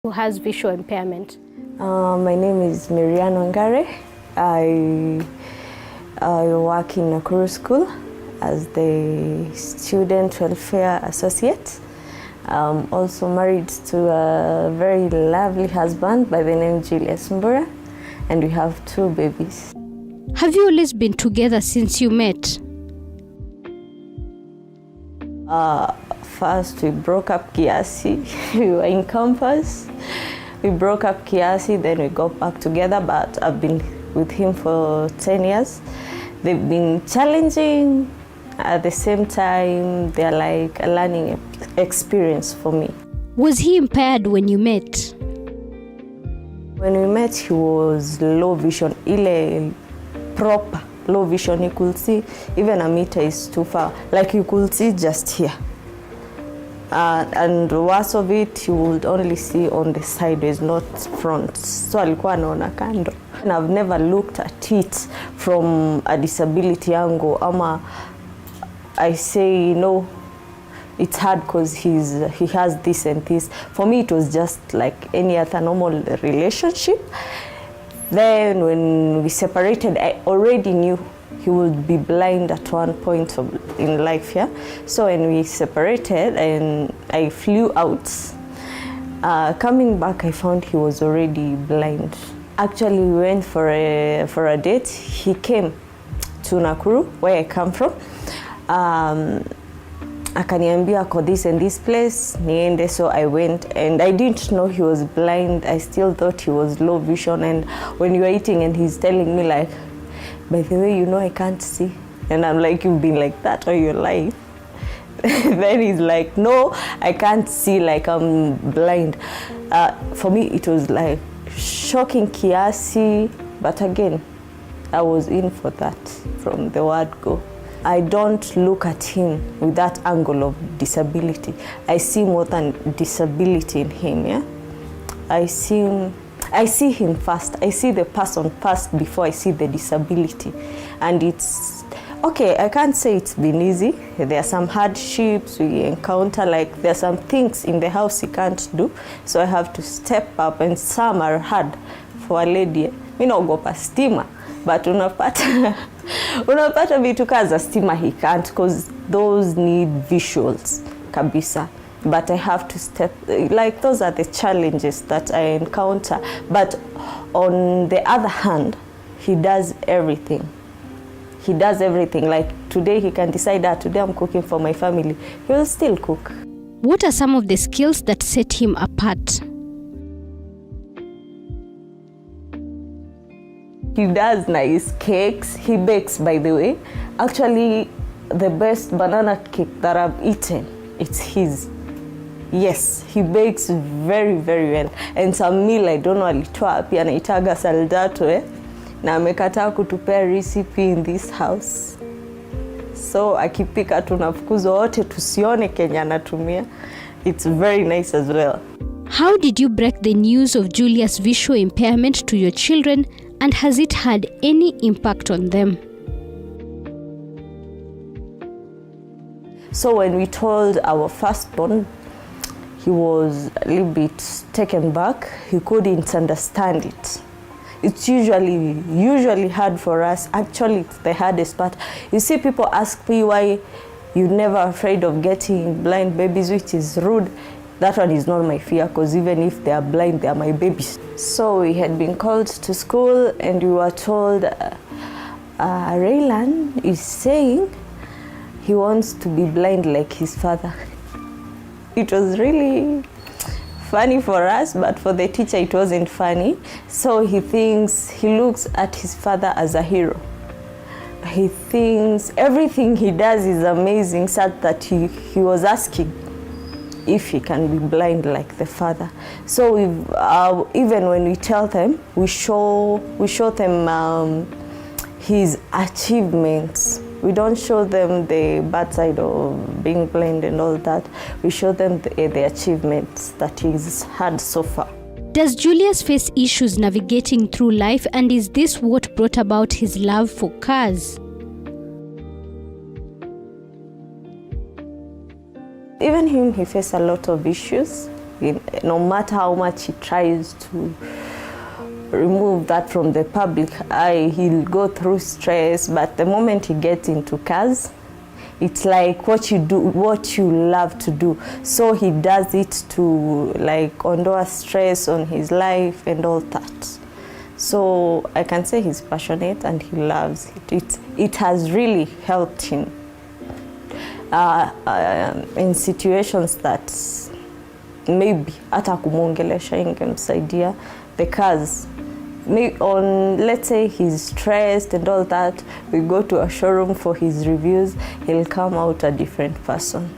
Who has visual impairment? My name is Miriam Wangare. I work in Nakuru School as the Student Welfare Associate. I'm also married to a very lovely husband by the name Julius, and we have 2 babies. Have you always been together since you met? First we broke up kiasi. We were in campus. We broke up kiasi, then we got back together, but I've been with him for 10 years. They've been challenging. At the same time, they're like a learning experience for me. Was he impaired when you met? When we met, he was low vision, proper low vision. You could see even a meter is too far. Like you could see just here. And worst of it, you would only see on the sideways, not front. So alikuwa anaona kando. And I've never looked at it from a disability angle. I say no, it's hard because he has this and this. For me, it was just like any other normal relationship. Then when we separated, I already knew he would be blind at one point in life, yeah? So when we separated and I flew out, coming back, I found he was already blind. Actually, we went for a date. He came to Nakuru, where I come from. Akaniambia ko this and this place, niende, so I went, and I didn't know he was blind. I still thought he was low vision, and when you were eating and he's telling me like, by the way, you know I can't see. And I'm like, you've been like that all your life? Then he's like, no, I can't see, like I'm blind. For me, it was like shocking kiasi, but again, I was in for that from the word go. I don't look at him with that angle of disability. I see more than disability in him, yeah? I see him first. I see the person first before I see the disability. And it's, okay, I can't say it's been easy. There are some hardships we encounter, like there are some things in the house he can't do. So I have to step up, and some are hard for a lady. Mi naogopa stima, but unapata vitu kaza stima he can't, because those need visuals kabisa. But I have to step, like those are the challenges that I encounter. But on the other hand, he does everything. He does everything. Like today he can decide that today I'm cooking for my family. He will still cook. What are some of the skills that set him apart? He does nice cakes. He bakes, by the way. Actually, the best banana cake that I've eaten, it's his. Yes, he bakes very, very well. And some meal, I don't know, alitoa api, anaitaga saldato, na amekataa kutupea recipe in this house. So akipika tunafukuzwa wote tusione Kenya anatumia. It's very nice as well. How did you break the news of Julius' visual impairment to your children, and has it had any impact on them? So when we told our firstborn, he was a little bit taken back. He couldn't understand it. It's usually hard for us. Actually, it's the hardest part. You see, people ask me why you're never afraid of getting blind babies, which is rude. That one is not my fear, because even if they are blind, they are my babies. So we had been called to school, and we were told Raylan is saying he wants to be blind like his father. It was really funny for us, but for the teacher it wasn't funny. So he looks at his father as a hero. He thinks everything he does is amazing, such that he was asking if he can be blind like the father. So even when we tell them, we show them his achievements. We don't show them the bad side of being blind and all that. We show them the achievements that he's had so far. Does Julius face issues navigating through life, and is this what brought about his love for cars? Even him, he faced a lot of issues. No matter how much he tries to remove that from the public eye, he'll go through stress. But the moment he gets into cars, it's like what you do, what you love to do. So he does it to like endure stress on his life and all that. So I can say he's passionate and he loves it. It has really helped him in situations that maybe hata kumwongelesha ingemsaidia. The cars, on, let's say he's stressed and all that, we go to a showroom for his reviews, he'll come out a different person.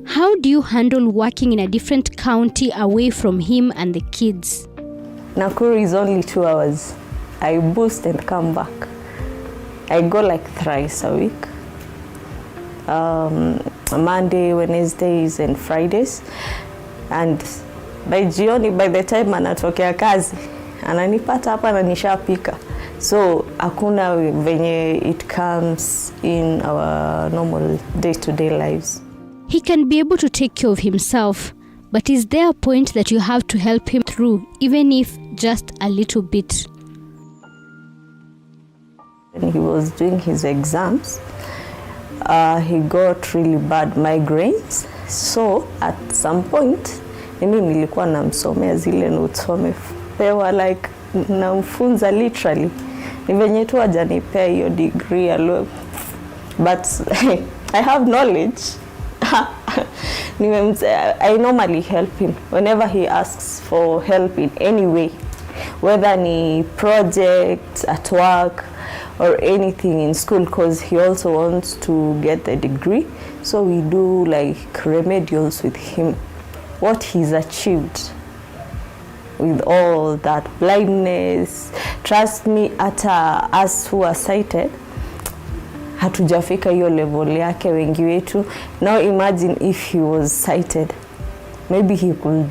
How do you handle working in a different county away from him and the kids? Nakuru is only 2 hours. I boost and come back. I go like thrice a week. Monday, Wednesdays and Fridays. And by jioni, by the time anatokea kazi, ananipata hapa na nishapika. So hakuna venye it comes in our normal day-to-day lives. He can be able to take care of himself, but is there a point that you have to help him through, even if just a little bit? When he was doing his exams, he got really bad migraines. So at some point, mimi nilikuwa namsomea zile notes wamepewa, like namfunza literally. Ni venye tu hajanipea hiyo degree alone. But I have knowledge. I normally help him whenever he asks for help in any way, whether ni project at work or anything in school, because he also wants to get the degree. So we do like remedials with him, what he's achieved with all that blindness. Trust me, hata us who are sighted, hatujafika hiyo level yake wengi wetu. Now imagine if he was sighted, maybe he could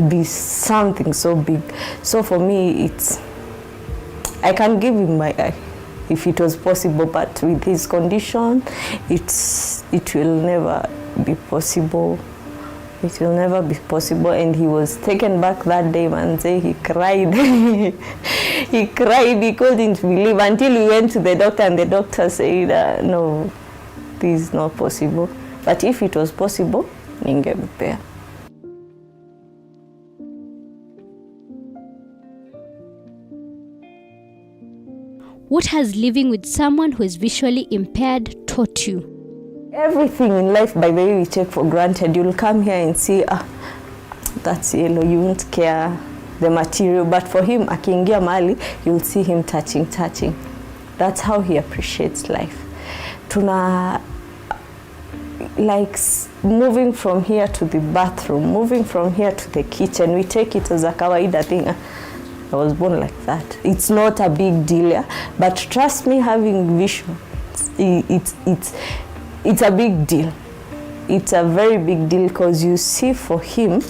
be something so big. So for me, I can give him my eye if it was possible, but with his condition, it will never be possible. It will never be possible. And he was taken back that day, man. Say he cried. He cried. He couldn't believe until we went to the doctor, and the doctor said, no, this is not possible. But if it was possible, ningempea. What has living with someone who is visually impaired taught you? Everything in life, by the way, we take for granted. You'll come here and see, that's yellow, you won't care the material. But for him, akiingia mahali, you'll see him touching. That's how he appreciates life. Like moving from here to the bathroom, moving from here to the kitchen, we take it as a kawaida thing. I was born like that. It's not a big deal, yeah? But trust me, having vision, it's a big deal. It's a very big deal, because you see, for him,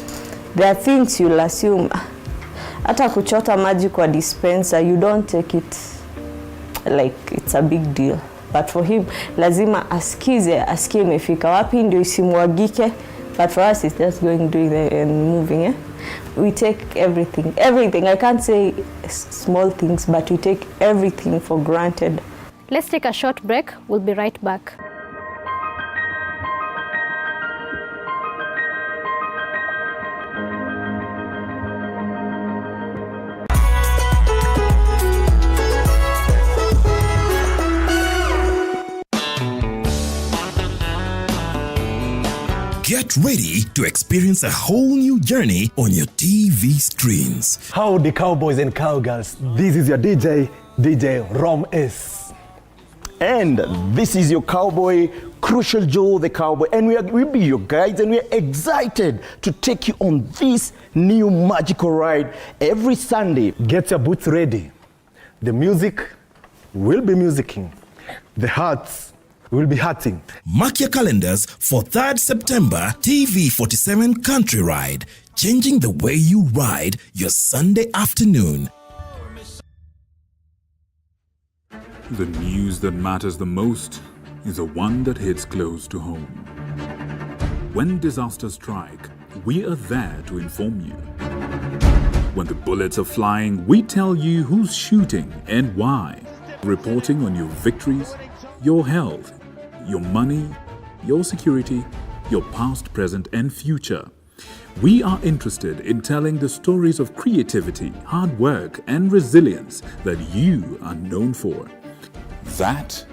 there are things you'll assume. Hata kuchota maji kwa dispenser, you don't take it like it's a big deal. But for him, lazima asikie imefika wapi ndio isimwagike. But for us, it's just doing and moving. Eh? We take everything. I can't say small things, but we take everything for granted. Let's take a short break. We'll be right back. Get ready to experience a whole new journey on your TV screens. Howdy cowboys and cowgirls, this is your DJ Rom S. And this is your cowboy, Crucial Joe the Cowboy. And we'll be your guides, and we're excited to take you on this new magical ride every Sunday. Get your boots ready. The music will be musicking. The hearts will be hurting. Mark your calendars for 3rd September TV47 Country Ride, changing the way you ride your Sunday afternoon. The news that matters the most is the one that hits close to home. When disasters strike, we are there to inform you. When the bullets are flying, we tell you who's shooting and why. Reporting on your victories, your health, your money, your security, your past, present, and future. We are interested in telling the stories of creativity, hard work, and resilience that you are known for. That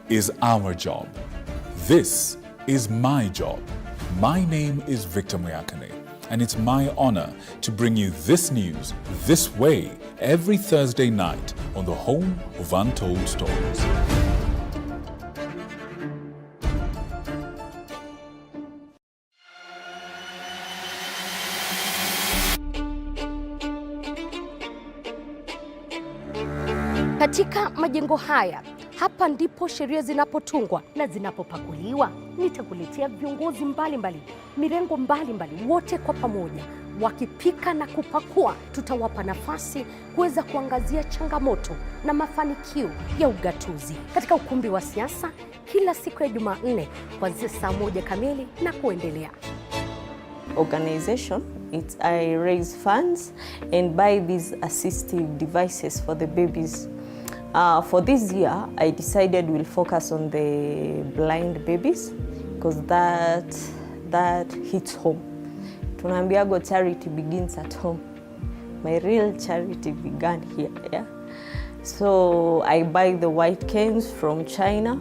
is our job. This is my job. My name is Victor Moyakane, and it's my honor to bring you this news this way every Thursday night on the home of Untold Stories. Katika majengo haya, hapa ndipo sheria zinapotungwa na zinapopakuliwa. Nitakuletea viongozi mbalimbali, mirengo mbalimbali, wote kwa pamoja wakipika na kupakua. Tutawapa nafasi kuweza kuangazia changamoto na mafanikio ya ugatuzi katika ukumbi wa siasa kila siku ya Jumanne kuanzia saa 1 kamili na kuendelea. Organization, I raise funds and buy these assistive devices for the babies. For this year, I decided we'll focus on the blind babies because that hits home. Tunaambiago charity begins at home. My real charity began here, yeah? So I buy the white canes from China.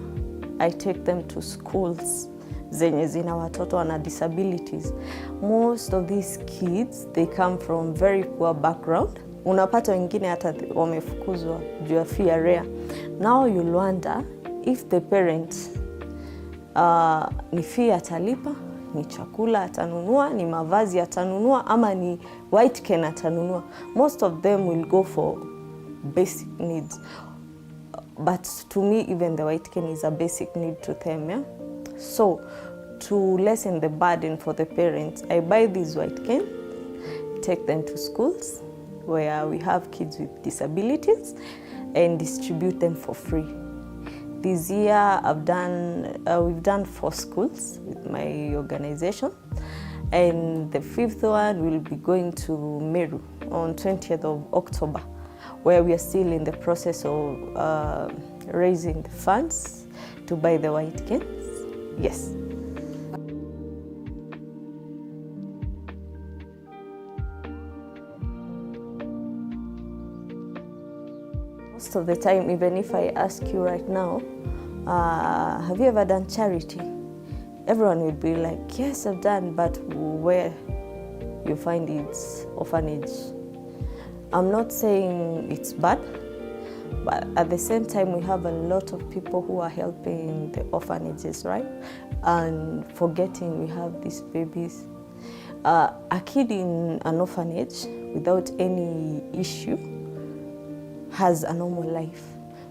I take them to schools zenye zina watoto wana disabilities. Most of these kids, they come from very poor background. Unapata wengine hata wamefukuzwa juu ya fee area. Now you'll wonder if the parent ni fee atalipa, ni chakula atanunua, ni mavazi atanunua, ama ni white cane atanunua. Most of them will go for basic needs. But to me, even the white cane is a basic need to them, yeah? So, to lessen the burden for the parents, I buy these white cane, take them to schools where we have kids with disabilities and distribute them for free. This year we've done 4 schools with my organization, and the 5th one will be going to Meru on 20th of October, where we are still in the process of raising the funds to buy the white canes. Yes. Most of the time, even if I ask you right now, have you ever done charity? Everyone will be like, yes, I've done, but where you find it's orphanage. I'm not saying it's bad, but at the same time, we have a lot of people who are helping the orphanages, right? And forgetting we have these babies. A kid in an orphanage without any issue has a normal life.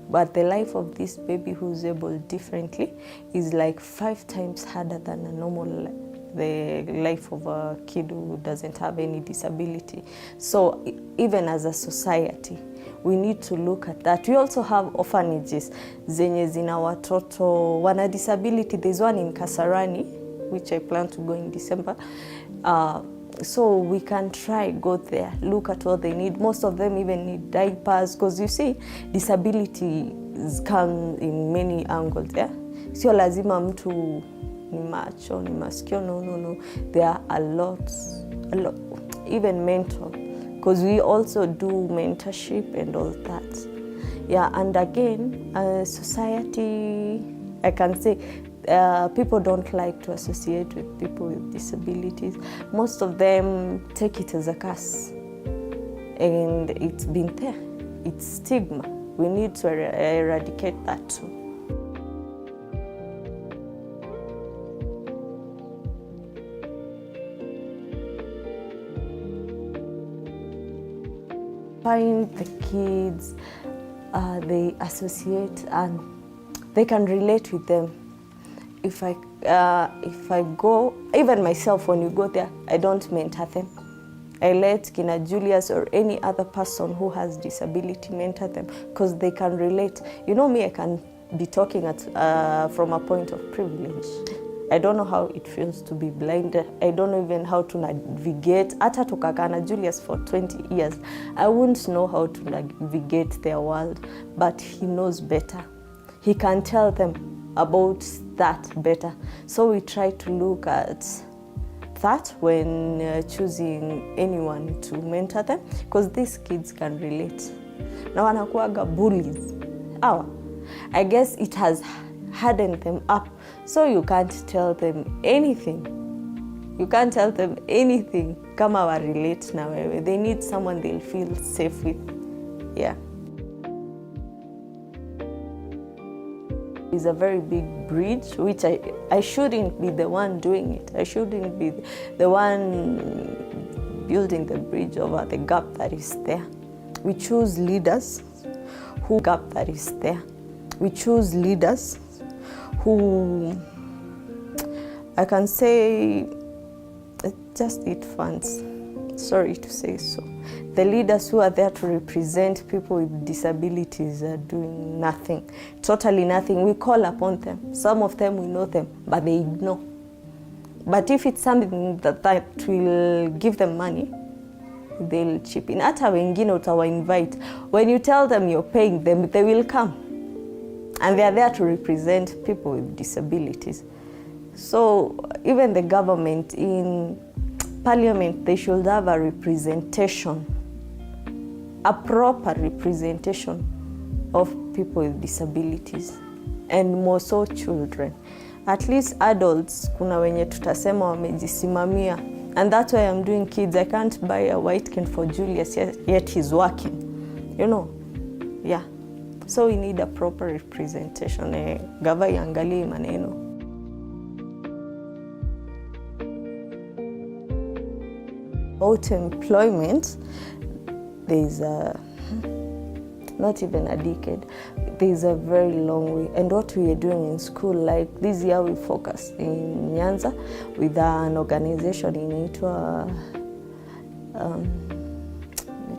But the life of this baby who's able differently is like 5 times harder than a normal life. The life of a kid who doesn't have any disability. So even as a society, we need to look at that. We also have orphanages zenye zina watoto wana disability. There's one in Kasarani, which I plan to go in December. So we can go there, look at what they need. Most of them even need diapers, because you see, disabilities come in many angles, yeah? Sio lazima mtu ni macho, ni masikio, no. There are a lot, even mental, because we also do mentorship and all that. Yeah, and again, society, I can say, people don't like to associate with people with disabilities. Most of them take it as a curse, and it's been there. It's stigma. We need to eradicate that too. Find the kids, they associate and they can relate with them. if I go, even myself, when you go there, I don't mentor them. I let Kina Julius or any other person who has disability mentor them, because they can relate. You know me, I can be talking from a point of privilege. I don't know how it feels to be blind. I don't know even how to navigate. Hata tukakana Julius for 20 years, I wouldn't know how to navigate their world, but he knows better. He can tell them about that better. So we try to look at that when choosing anyone to mentor them, because these kids can relate. Na wanakuwaga bullies. I guess it has hardened them up, so you can't tell them anything. You can't tell them anything kama wa relate na wewe. They need someone they'll feel safe with. Yeah. It's a very big bridge, which I shouldn't be the one doing it. I shouldn't be the one building the bridge over the gap that is there. We choose leaders who gap that is there. We choose leaders who, I can say, just eat funds. Sorry to say so. The leaders who are there to represent people with disabilities are doing nothing, totally nothing. We call upon them. Some of them, we know them, but they ignore. But if it's something that will give them money, they'll chip in. Hata wengine utawa invite. When you tell them you're paying them, they will come. And they are there to represent people with disabilities. So even the government, in Parliament, they should have a representation, a proper representation of people with disabilities, and more so children. At least adults, kuna wenye tutasema wamejisimamia. And that's why I'm doing kids. I can't buy a white cane for Julius, yet he's working. You know? Yeah. So we need a proper representation. Gava iangalie maneno. About employment, there's not even a decade. There's a very long way. And what we are doing in school, like this year we focused in Nyanza with an organization in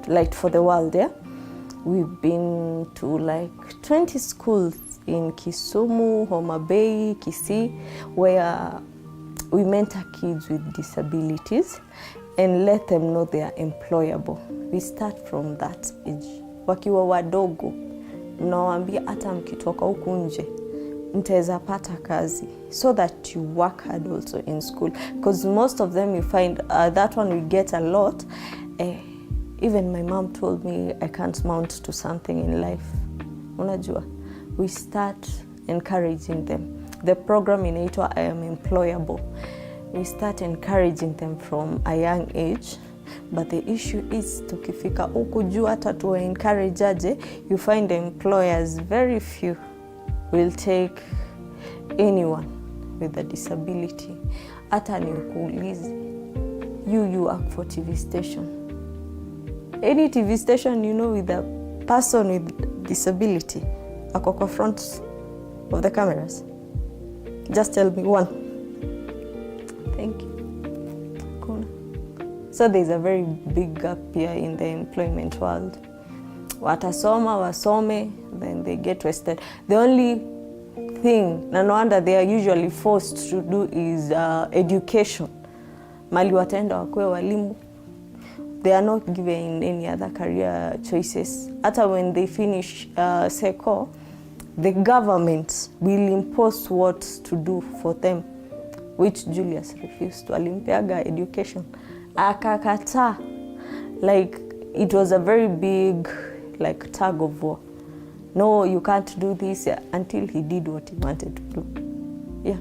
Light for the World, yeah? We've been to like 20 schools in Kisumu, Homa Bay, Kisii, where we mentor kids with disabilities and let them know they are employable. We start from that age. Wakiwa wadogo, mnawaambia hata mkitoka huku nje, mtaweza pata kazi, so that you work hard also in school. Because most of them you find, that one we get a lot. Even my mom told me I can't mount to something in life. Unajua, we start encouraging them. The program inaitwa I Am Employable. We start encouraging them from a young age. But the issue is, tukifika huku juu hata tuwa encourage aje, you find employers, very few will take anyone with a disability. Hata ni ukuulizi, you work for TV station. Any TV station, you know, with a person with disability, ako front of the cameras. Just tell me one. Thank you. Cool. So there's a very big gap here in the employment world. Watasoma, wasome, then they get wasted. The only thing, no wonder they are usually forced to do, is education. Mali wataenda wakue walimu. They are not given any other career choices. Hata when they finish SECO, the government will impose what to do for them, which Julius refused to. Alimpeaga education. Akakata. Like, it was a very big, like, tug of war. No, you can't do this, until he did what he wanted to do. Yeah.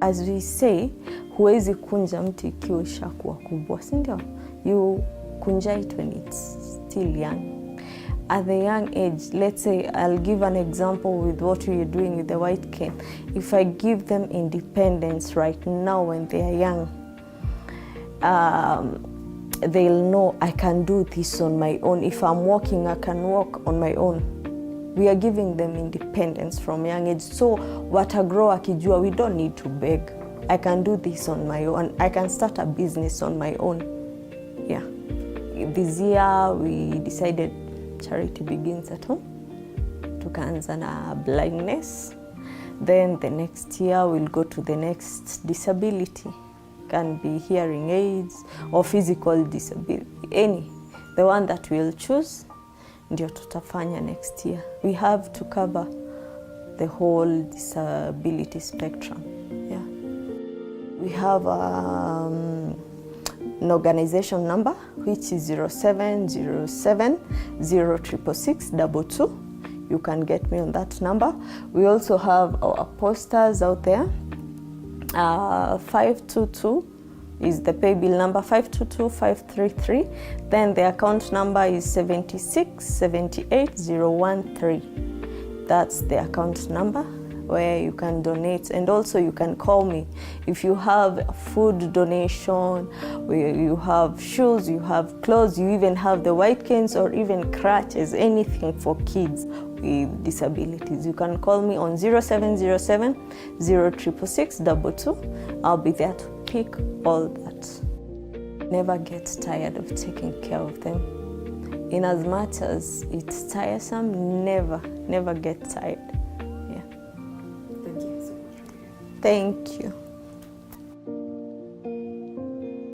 As we say, huwezi kunja mti ikiwa ishakuwa kubwa, si ndio? You kunja it when it's still young. At the young age, let's say, I'll give an example with what we are doing with the white cane. If I give them independence right now when they are young, they'll know I can do this on my own. If I'm walking, I can walk on my own. We are giving them independence from young age. So watagrow akijua, we don't need to beg. I can do this on my own. I can start a business on my own. Yeah. This year we decided charity begins at home. Tukaanza na blindness. Then the next year we'll go to the next disability. Can be hearing aids or physical disability, any. The one that we'll choose, ndio tutafanya next year. We have to cover the whole disability spectrum. Yeah. We have an organization number, which is 0707 0666 22. You can get me on that number. We also have our posters out there. 522 is the pay bill number, 522533. Then the account number is 7678013. That's the account number where you can donate, and also you can call me if you have a food donation, where you have shoes, you have clothes, you even have the white canes or even crutches, anything for kids with disabilities. You can call me on 0707 0666 22. I'll be there to pick all that. Never get tired of taking care of them. In as much as it's tiresome, never get tired. Yeah. Thank you so much. Thank you.